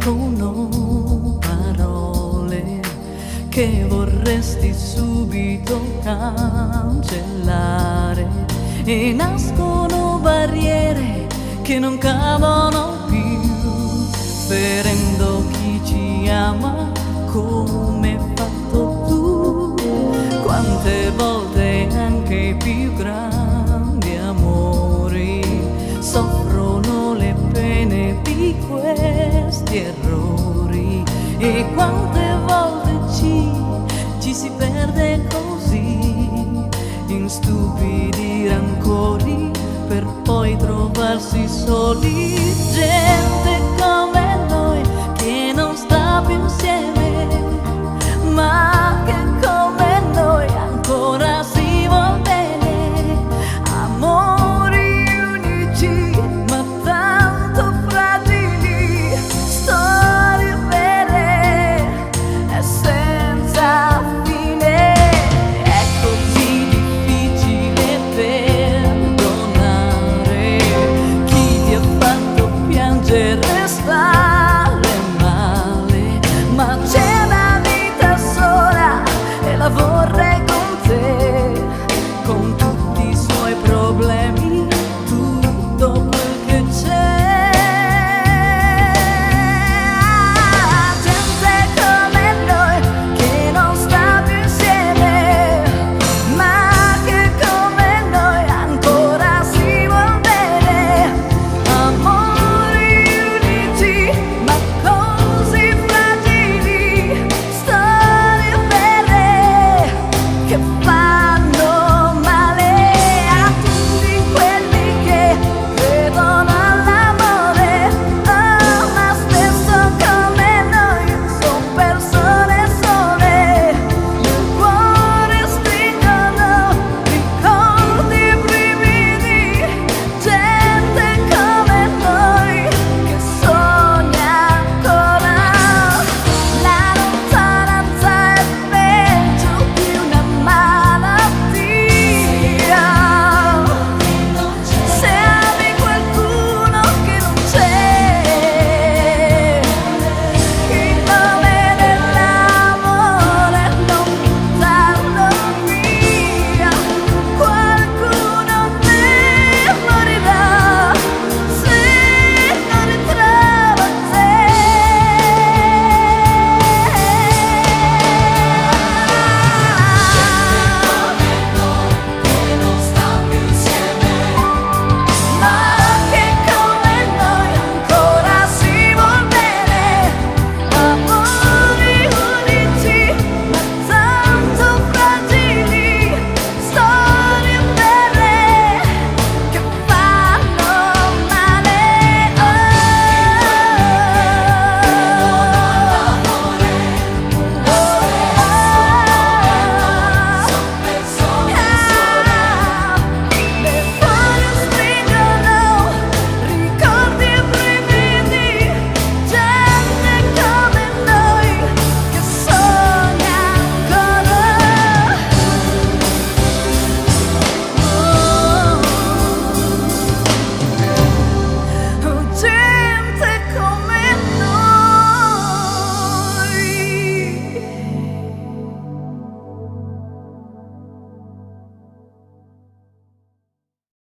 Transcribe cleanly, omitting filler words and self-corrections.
dicono parole che vorresti subito cancellare e nascono barriere che non cadono più, ferendo chi ci ama come hai fatto tu. Quante volte anche i più grandi amori soffrono le pene di questi errori, e quante volte ci si perde così in stupidi rancori per poi trovarsi soli.